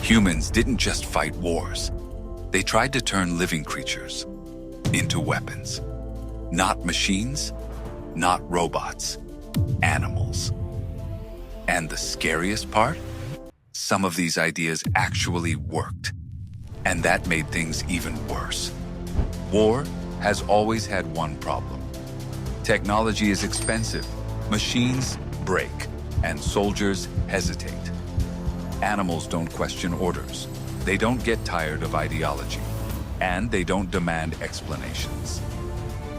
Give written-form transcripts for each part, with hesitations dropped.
Humans didn't just fight wars. They tried to turn living creatures into weapons. Not machines, not robots, animals. And the scariest part? Some of these ideas actually worked. And that made things even worse. War has always had one problem. Technology is expensive, machines break, and soldiers hesitate. Animals don't question orders. They don't get tired of ideology, and they don't demand explanations.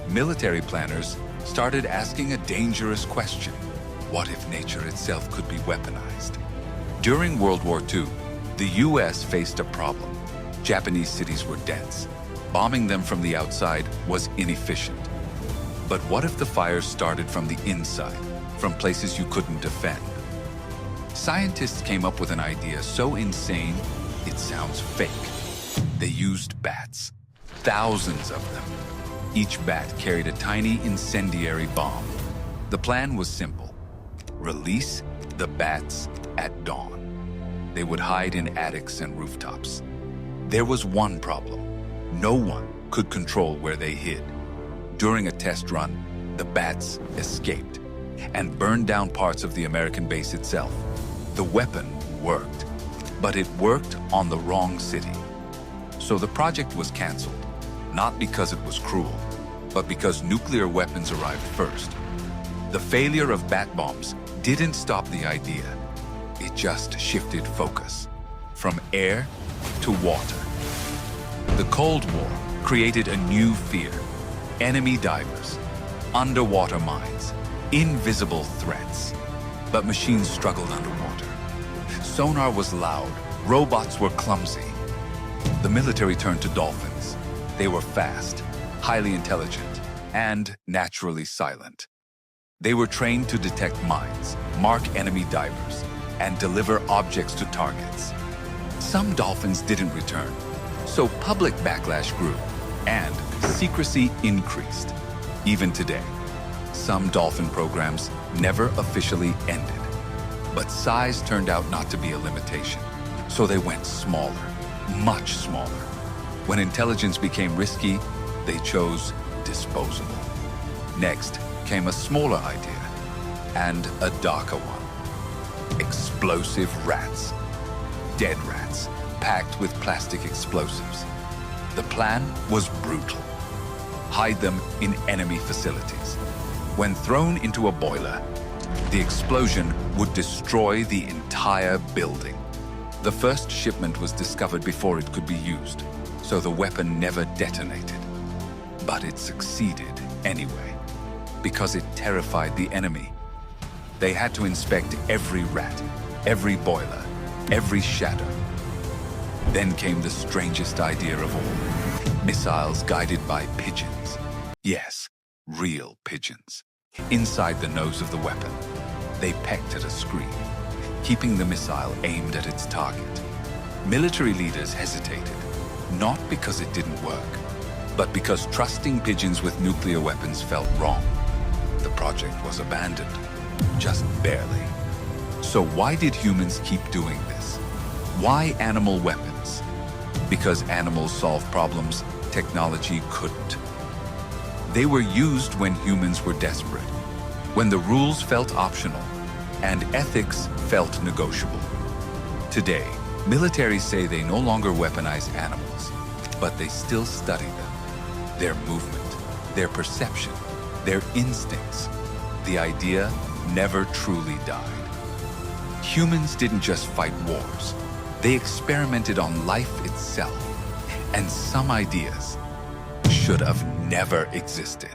Military planners started asking a dangerous question. What if nature itself could be weaponized? During World War II, the US faced a problem. Japanese cities were dense. Bombing them from the outside was inefficient. But what if the fires started from the inside, from places you couldn't defend? Scientists came up with an idea so insane, it sounds fake. They used bats, thousands of them. Each bat carried a tiny incendiary bomb. The plan was simple: release the bats at dawn. They would hide in attics and rooftops. There was one problem. No one could control where they hid. During a test run, the bats escaped and burned down parts of the American base itself. The weapon worked, but it worked on the wrong city. So the project was canceled, not because it was cruel, but because nuclear weapons arrived first. The failure of bat bombs didn't stop the idea. It just shifted focus from air to water. The Cold War created a new fear: enemy divers, underwater mines, invisible threats. But machines struggled underwater. Sonar was loud, robots were clumsy. The military turned to Dolphins. They were fast, highly intelligent, and naturally silent. They were trained to detect mines, mark enemy divers, and deliver objects to targets. Some Dolphins didn't return, so public backlash grew, and secrecy increased. Even today, some Dolphin programs never officially ended. But size turned out not to be a limitation, so they went smaller, much smaller. When intelligence became risky, they chose disposable. Next came a smaller idea, and a darker one: explosive rats. Dead rats, packed with plastic explosives. The plan was brutal: hide them in enemy facilities. When thrown into a boiler, the explosion would destroy the entire building. The first shipment was discovered before it could be used, so the weapon never detonated. But it succeeded anyway, because it terrified the enemy. They had to inspect every rat, every boiler, every shadow. Then came the strangest idea of all: missiles guided by pigeons. Yes, real pigeons. Inside the nose of the weapon, they pecked at a screen, keeping the missile aimed at its target. Military leaders hesitated, not because it didn't work, but because trusting pigeons with nuclear weapons felt wrong. The project was abandoned, just barely. So why did humans keep doing this? Why animal weapons? Because animals solve problems technology couldn't. They were used when humans were desperate, when the rules felt optional, and ethics felt negotiable. Today, militaries say they no longer weaponize animals, but they still study them. Their movement, their perception, their instincts. The idea never truly died. Humans didn't just fight wars. They experimented on life itself. And some ideas should have never existed.